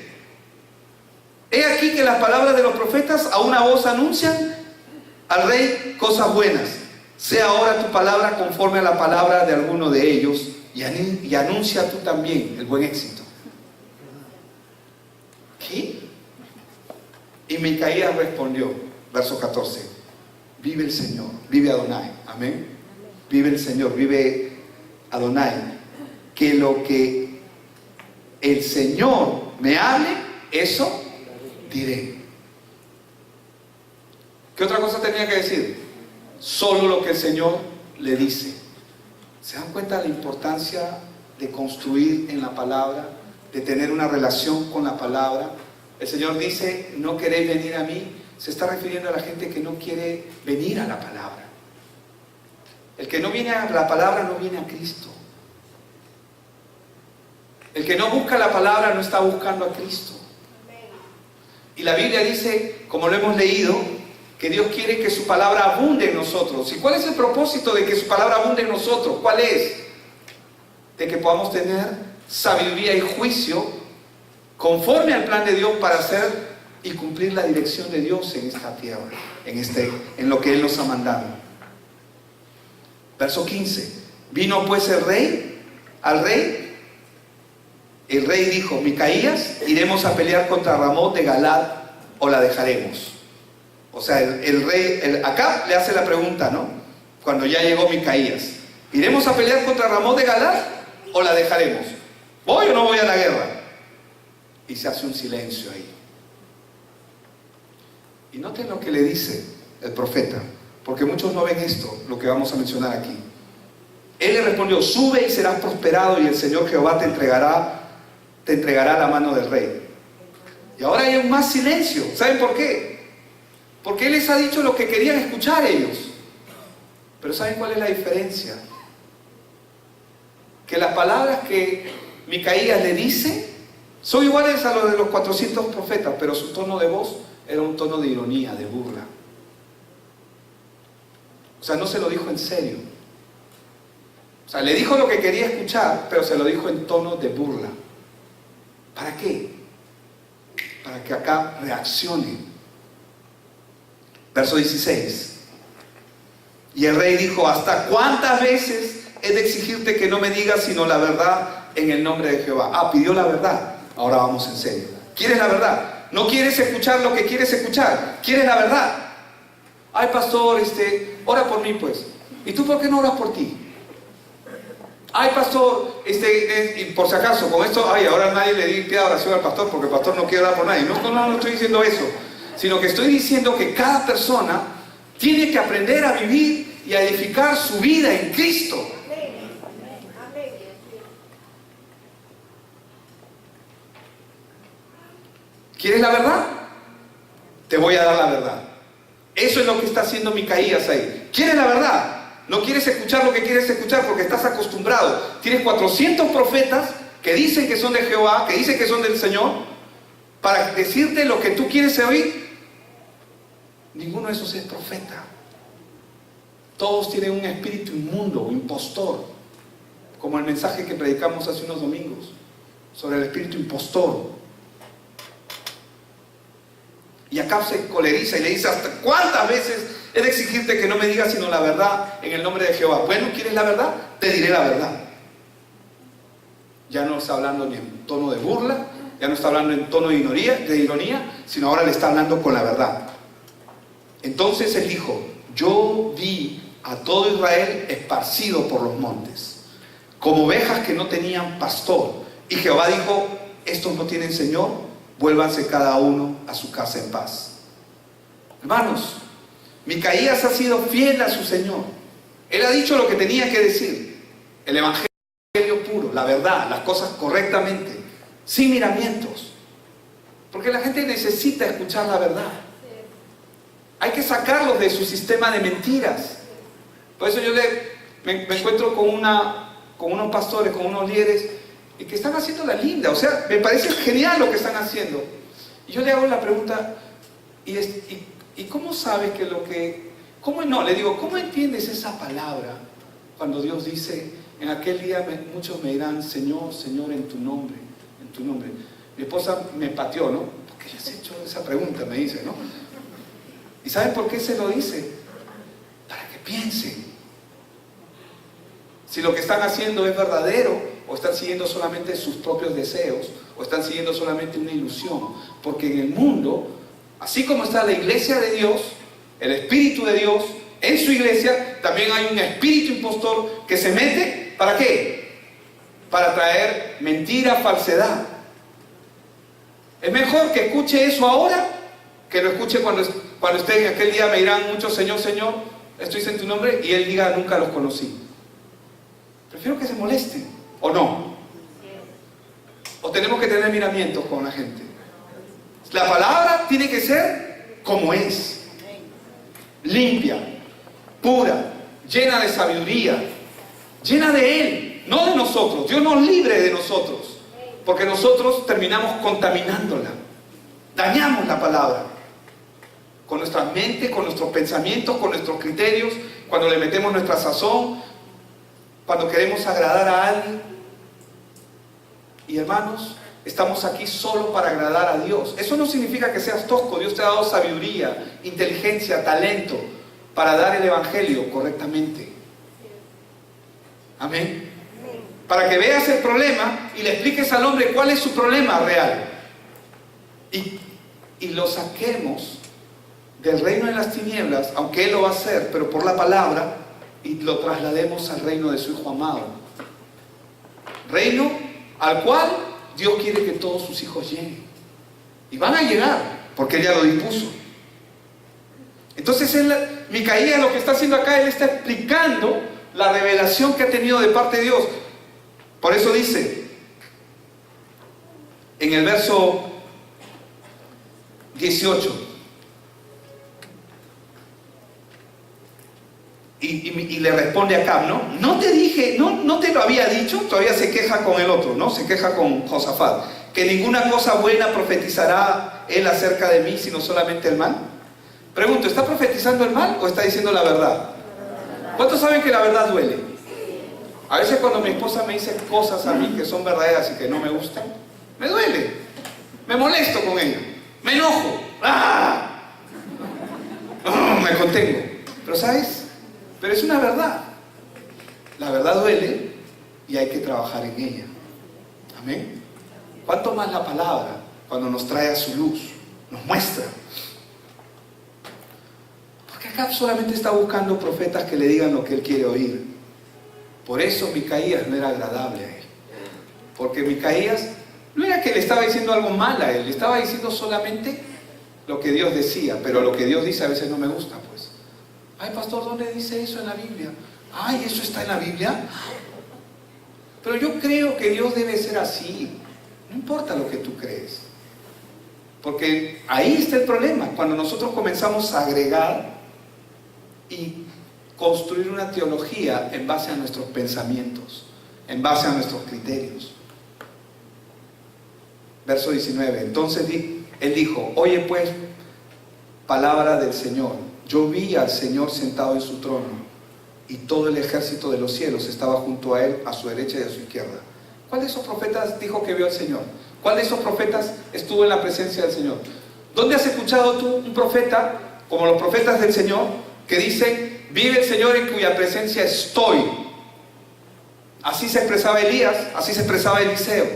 Speaker 1: he aquí que las palabras de los profetas a una voz anuncian al rey cosas buenas. Sea ahora tu palabra conforme a la palabra de alguno de ellos, y anuncia tú también el buen éxito. ¿Qué? Y Micaías respondió, verso 14, vive el Señor, vive Adonai, amén. Vive el Señor, vive Adonai, que lo que el Señor me hable, eso diré. ¿Qué otra cosa tenía que decir? Solo lo que el Señor le dice. ¿Se dan cuenta de la importancia de construir en la palabra, de tener una relación con la palabra? El Señor dice, no queréis venir a mí. Se está refiriendo a la gente que no quiere venir a la palabra. El que no viene a la palabra no viene a Cristo. El que no busca la palabra no está buscando a Cristo. Y la Biblia dice, como lo hemos leído, que Dios quiere que su palabra abunde en nosotros. ¿Y cuál es el propósito de que su palabra abunde en nosotros? ¿Cuál es? De que podamos tener sabiduría y juicio conforme al plan de Dios para hacer y cumplir la dirección de Dios en esta tierra, en lo que Él nos ha mandado. Verso 15. Vino pues el rey, el rey dijo, Micaías, iremos a pelear contra Ramot de Galad o la dejaremos. O sea, el rey, Acab le hace la pregunta, ¿no? Cuando ya llegó Micaías, ¿iremos a pelear contra Ramot de Galad o la dejaremos? ¿Voy o no voy a la guerra? Y se hace un silencio ahí. Y noten lo que le dice el profeta, porque muchos no ven esto, lo que vamos a mencionar aquí. Él le respondió, sube y serás prosperado, y el Señor Jehová te entregará a la mano del rey. Y ahora hay un más silencio. ¿Saben por qué? Porque Él les ha dicho lo que querían escuchar ellos. Pero ¿saben cuál es la diferencia? que las palabras que Micaías le dice son iguales a los de los 400 profetas, pero su tono de voz era un tono de ironía, de burla. O sea, no se lo dijo en serio. O sea, le dijo lo que quería escuchar, pero se lo dijo en tono de burla. ¿Para qué? Para que acá reaccione. Verso 16. Y el rey dijo: ¿hasta cuántas veces he de exigirte que no me digas sino la verdad en el nombre de Jehová? Ah, pidió la verdad. Ahora vamos en serio. ¿Quieres la verdad? ¿No quieres escuchar lo que quieres escuchar? ¿Quieres la verdad? Ay, pastor, ora por mí pues. ¿Y tú por qué no oras por ti? Ay, pastor, y por si acaso, con esto, ay, ahora nadie le pide oración al pastor porque el pastor no quiere orar por nadie. No estoy diciendo eso, sino que estoy diciendo que cada persona tiene que aprender a vivir y a edificar su vida en Cristo. ¿Quieres la verdad? Te voy a dar la verdad. Eso es lo que está haciendo Micaías ahí. ¿Quieres la verdad? No quieres escuchar lo que quieres escuchar porque estás acostumbrado. Tienes 400 profetas que dicen que son de Jehová, que dicen que son del Señor, para decirte lo que tú quieres oír. Ninguno de esos es profeta. Todos tienen un espíritu inmundo o impostor, como el mensaje que predicamos hace unos domingos sobre el espíritu impostor. Y Acab se coleriza y le dice: ¿hasta cuántas veces he de exigirte que no me digas sino la verdad en el nombre de Jehová? Bueno, ¿quieres la verdad? Te diré la verdad. Ya no está hablando ni en tono de burla, ya no está hablando en tono de ironía, sino ahora le está hablando con la verdad. Entonces él dijo: yo vi a todo Israel esparcido por los montes, como ovejas que no tenían pastor. Y Jehová dijo: estos no tienen señor, vuélvanse cada uno a su casa en paz. Hermanos, Micaías ha sido fiel a su Señor. Él ha dicho lo que tenía que decir. El evangelio puro, la verdad, las cosas correctamente, sin miramientos. Porque la gente necesita escuchar la verdad. Hay que sacarlos de su sistema de mentiras. Por eso yo me encuentro con unos pastores, con unos líderes, y que están haciendo la linda. O sea, me parece genial lo que están haciendo. Y yo le hago la pregunta: ¿y cómo sabes que lo que... Le digo, ¿cómo entiendes esa palabra cuando Dios dice: en aquel día muchos me dirán, Señor, Señor, en tu nombre, en tu nombre? Mi esposa me pateó, ¿no? ¿Por qué le has hecho esa pregunta? Me dice, ¿no? ¿Y saben por qué se lo dice? Para que piensen si lo que están haciendo es verdadero, o están siguiendo solamente sus propios deseos, o están siguiendo solamente una ilusión. Porque en el mundo, así como está la iglesia de Dios, el Espíritu de Dios, en su iglesia también hay un espíritu impostor que se mete, ¿para qué? Para traer mentira, falsedad. Es mejor que escuche eso ahora, que lo escuche cuando esté en aquel día. Me dirán muchos: Señor, Señor, estoy en tu nombre, y él diga: nunca los conocí. Prefiero que se molesten, ¿o no? ¿O tenemos que tener miramientos con la gente? La palabra tiene que ser como es: limpia, pura, llena de sabiduría, llena de Él, no de nosotros. Dios nos libre de nosotros, porque nosotros terminamos contaminándola. Dañamos la palabra con nuestra mente, con nuestros pensamientos, con nuestros criterios, cuando le metemos nuestra sazón, cuando queremos agradar a alguien. Y hermanos, estamos aquí solo para agradar a Dios. Eso no significa que seas tosco. Dios te ha dado sabiduría, inteligencia, talento para dar el evangelio correctamente. Amén. Para que veas el problema y le expliques al hombre cuál es su problema real, y lo saquemos del reino de las tinieblas, aunque Él lo va a hacer, pero por la palabra, y lo traslademos al reino de su Hijo amado. Reino al cual Dios quiere que todos sus hijos lleguen. Y van a llegar, porque Él ya lo dispuso. Entonces Micaías lo que está haciendo acá, él está explicando la revelación que ha tenido de parte de Dios. Por eso dice en el verso 18: y le responde a Acab, no te dije, no te lo había dicho. Todavía se queja con el otro, ¿no? Se queja con Josafat, que ninguna cosa buena profetizará él acerca de mí, sino solamente el mal. Pregunto, ¿está profetizando el mal o está diciendo la verdad? ¿Cuántos saben que la verdad duele? A veces cuando mi esposa me dice cosas a mí que son verdaderas y que no me gustan, me duele, me molesto con ella, me enojo, me contengo. Pero ¿sabes? Pero es una verdad. La verdad duele y hay que trabajar en ella. Amén. ¿Cuánto más la palabra cuando nos trae a su luz, nos muestra? Porque Acab solamente está buscando profetas que le digan lo que él quiere oír. Por eso Micaías no era agradable a él. Porque Micaías no era que le estaba diciendo algo mal a él, le estaba diciendo solamente lo que Dios decía. Pero lo que Dios dice a veces no me gusta, pues. Ay, pastor, ¿dónde dice eso en la Biblia? Ay, ¿eso está en la Biblia? Pero yo creo que Dios debe ser así. No importa lo que tú crees. Porque ahí está el problema. Cuando nosotros comenzamos a agregar y construir una teología en base a nuestros pensamientos, en base a nuestros criterios. Verso 19. Entonces él dijo: oye pues, palabra del Señor. Yo vi al Señor sentado en su trono, y todo el ejército de los cielos estaba junto a él, a su derecha y a su izquierda. ¿Cuál de esos profetas dijo que vio al Señor? ¿Cuál de esos profetas estuvo en la presencia del Señor? ¿Dónde has escuchado tú un profeta, como los profetas del Señor, que dicen: vive el Señor en cuya presencia estoy? Así se expresaba Elías, así se expresaba Eliseo.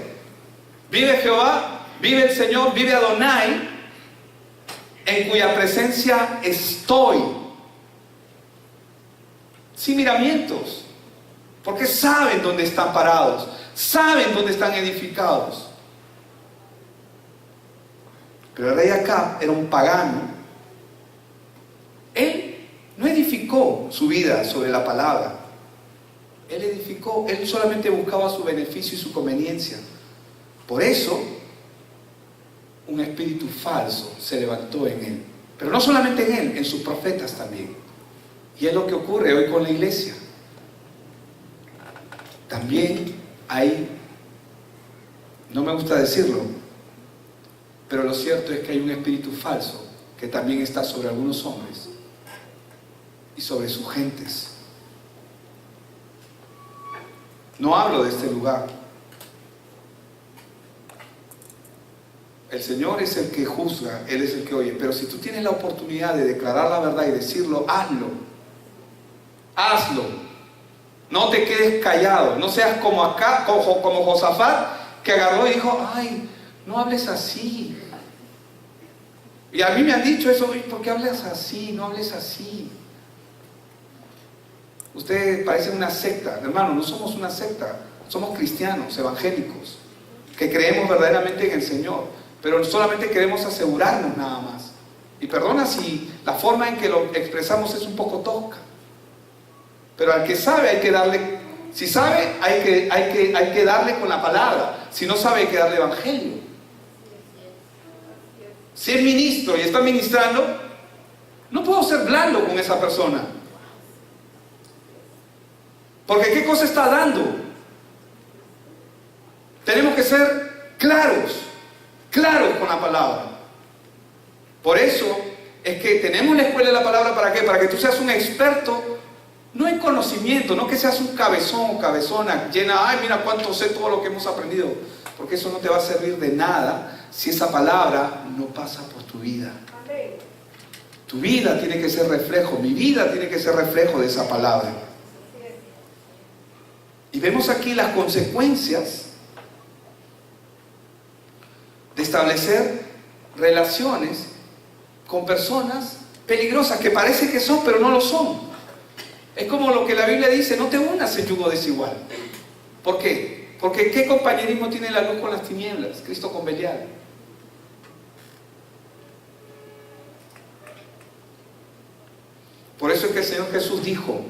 Speaker 1: Vive Jehová, vive el Señor, vive Adonai, en cuya presencia estoy. Sin miramientos, porque saben dónde están parados, saben dónde están edificados. Pero el rey Acab era un pagano. Él no edificó su vida sobre la palabra. Él solamente buscaba su beneficio y su conveniencia. Por eso, un espíritu falso se levantó en él. Pero no solamente en él, en sus profetas también. Y es lo que ocurre hoy con la iglesia. También hay, no me gusta decirlo, pero lo cierto es que hay un espíritu falso que también está sobre algunos hombres y sobre sus gentes. No hablo de este lugar. El Señor es el que juzga, Él es el que oye. Pero si tú tienes la oportunidad de declarar la verdad y decirlo, hazlo. Hazlo. No te quedes callado. No seas como acá, como Josafat, que agarró y dijo: ay, no hables así. Y a mí me han dicho eso: ¿por qué hablas así? No hables así. Ustedes parecen una secta. Hermano, no somos una secta. Somos cristianos, evangélicos, que creemos verdaderamente en el Señor. Pero solamente queremos asegurarnos nada más. Y perdona si la forma en que lo expresamos es un poco tosca. Pero al que sabe hay que darle. Si sabe, hay que darle con la palabra. Si no sabe, hay que darle evangelio. Si es ministro y está ministrando, no puedo ser blando con esa persona. Porque ¿qué cosa está dando? Tenemos que ser claros con la palabra. Por eso es que tenemos la escuela de la palabra. ¿Para qué? Para que tú seas un experto, no en conocimiento, no que seas un cabezón o cabezona llena: ay, mira cuánto sé todo lo que hemos aprendido. Porque eso no te va a servir de nada si esa palabra no pasa por tu vida. Tu vida tiene que ser reflejo, mi vida tiene que ser reflejo de esa palabra. Y vemos aquí las consecuencias de establecer relaciones con personas peligrosas, que parece que son, pero no lo son. Es como lo que la Biblia dice: no te unas en yugo desigual. ¿Por qué? Porque ¿qué compañerismo tiene la luz con las tinieblas? Cristo con Belial. Por eso es que el Señor Jesús dijo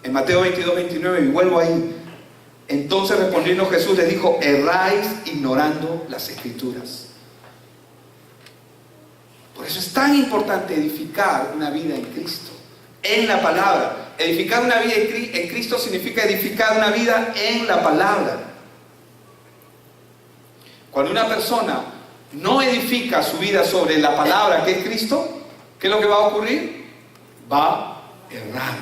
Speaker 1: en Mateo 22:29, y vuelvo ahí: entonces respondiendo Jesús les dijo: erráis ignorando las Escrituras. Por eso es tan importante edificar una vida en Cristo. en la palabra. Edificar una vida en Cristo significa edificar una vida en la palabra. Cuando una persona no edifica su vida sobre la palabra que es Cristo, ¿qué es lo que va a ocurrir? Va a errar.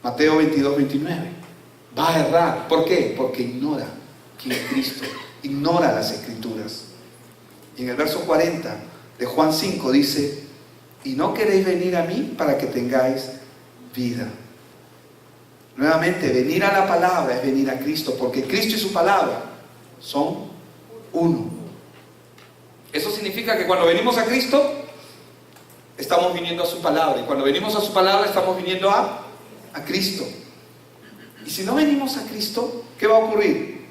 Speaker 1: Mateo 22, 29. Va a errar. ¿Por qué? Porque ignora quién es Cristo. Ignora las Escrituras. Y en el verso 40 de Juan 5 dice: y no queréis venir a mí para que tengáis vida. Nuevamente, venir a la palabra es venir a Cristo, porque Cristo y su palabra son uno. Eso significa que cuando venimos a Cristo, estamos viniendo a su palabra. Y cuando venimos a su palabra, estamos viniendo a Cristo. Y si no venimos a Cristo, ¿qué va a ocurrir?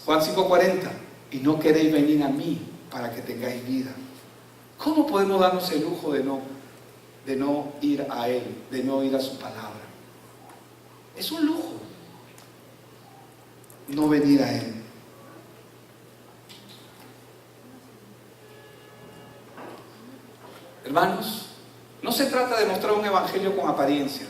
Speaker 1: Juan 5:40. Y no queréis venir a mí para que tengáis vida. ¿Cómo podemos darnos el lujo de no ir a Él, de no ir a su palabra? Es un lujo no venir a Él. Hermanos, no se trata de mostrar un evangelio con apariencias.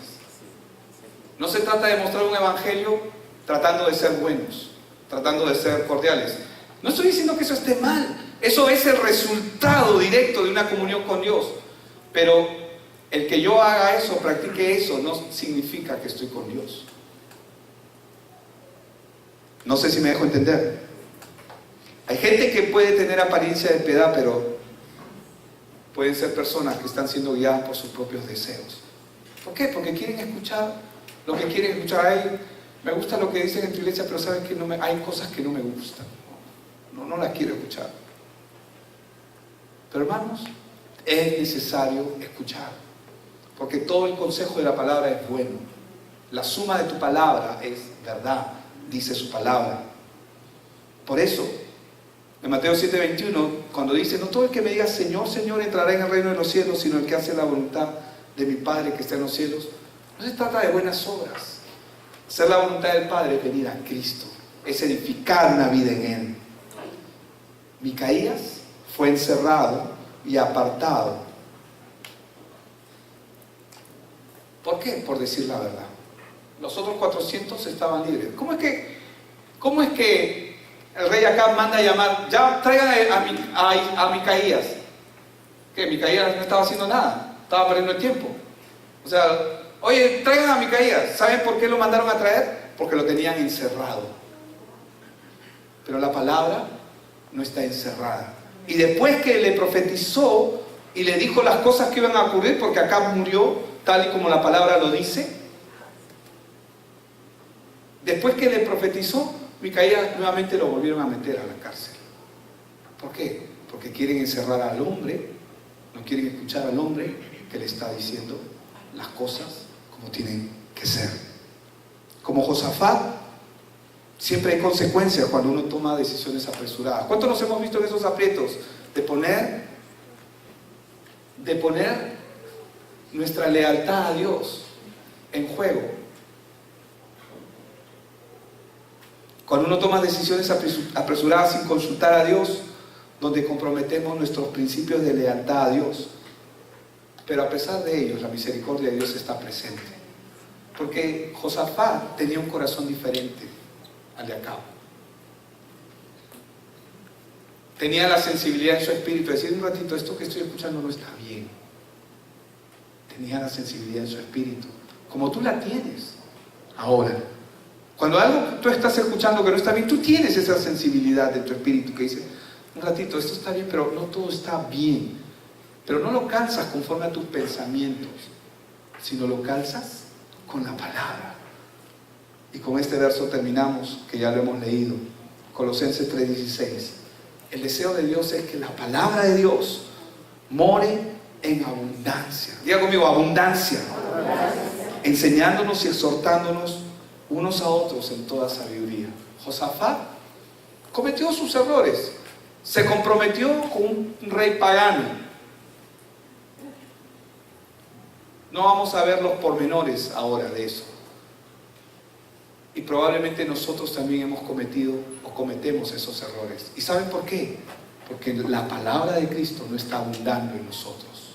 Speaker 1: No se trata de mostrar un evangelio tratando de ser buenos, tratando de ser cordiales. No estoy diciendo que eso esté mal. Eso es el resultado directo de una comunión con Dios. Pero el que yo haga eso, practique eso, no significa que estoy con Dios. No sé si me dejo entender. Hay gente que puede tener apariencia de piedad, pero pueden ser personas que están siendo guiadas por sus propios deseos. ¿Por qué? Porque quieren escuchar lo que quieren escuchar. Ay, me gusta lo que dicen en tu iglesia, pero sabes que hay cosas que no me gustan. No las quiero escuchar. Pero hermanos, es necesario escuchar, porque todo el consejo de la palabra es bueno. La suma de tu palabra es verdad, dice su palabra. Por eso, en Mateo 7:21, cuando dice: no todo el que me diga Señor, Señor entrará en el reino de los cielos, sino el que hace la voluntad de mi Padre que está en los cielos. No se trata de buenas obras. Hacer la voluntad del Padre es venir a Cristo, es edificar una vida en Él. Micaías fue encerrado y apartado. ¿Por qué? Por decir la verdad. Los otros 400 estaban libres. ¿Cómo es que el rey Acab manda a llamar? Ya traigan a Micaías. ¿Qué? Micaías no estaba haciendo nada, estaba perdiendo el tiempo. O sea, oye, traigan a Micaías. ¿Saben por qué lo mandaron a traer? Porque lo tenían encerrado. Pero la palabra no está encerrada. Y después que le profetizó y le dijo las cosas que iban a ocurrir, porque Acab murió tal y como la palabra lo dice, después que le profetizó, Micaías nuevamente lo volvieron a meter a la cárcel. ¿Por qué? Porque quieren encerrar al hombre, no quieren escuchar al hombre que le está diciendo las cosas como tienen que ser. Como Josafat, siempre hay consecuencias cuando uno toma decisiones apresuradas. ¿Cuántos nos hemos visto en esos aprietos? De poner nuestra lealtad a Dios en juego. Cuando uno toma decisiones apresuradas sin consultar a Dios, donde comprometemos nuestros principios de lealtad a Dios. Pero a pesar de ellos, la misericordia de Dios está presente. Porque Josafat tenía un corazón diferente al de Acab. Tenía la sensibilidad en su espíritu de decir: un ratito, esto que estoy escuchando no está bien. Tenía la sensibilidad en su espíritu, como tú la tienes ahora. Cuando algo tú estás escuchando que no está bien, tú tienes esa sensibilidad de tu espíritu que dice: un ratito, esto está bien, pero no todo está bien. Pero no lo calzas conforme a tus pensamientos, sino lo calzas con la palabra. Y con este verso terminamos, que ya lo hemos leído, Colosenses 3:16. El deseo de Dios es que la palabra de Dios more en abundancia. Diga conmigo: abundancia. Enseñándonos y exhortándonos unos a otros en toda sabiduría. Josafat cometió sus errores. Se comprometió con un rey pagano. No vamos a ver los pormenores ahora de eso. Y probablemente nosotros también hemos cometido o cometemos esos errores. ¿Y saben por qué? Porque la palabra de Cristo no está abundando en nosotros.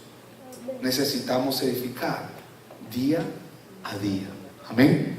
Speaker 1: necesitamos edificar día a día. Amén.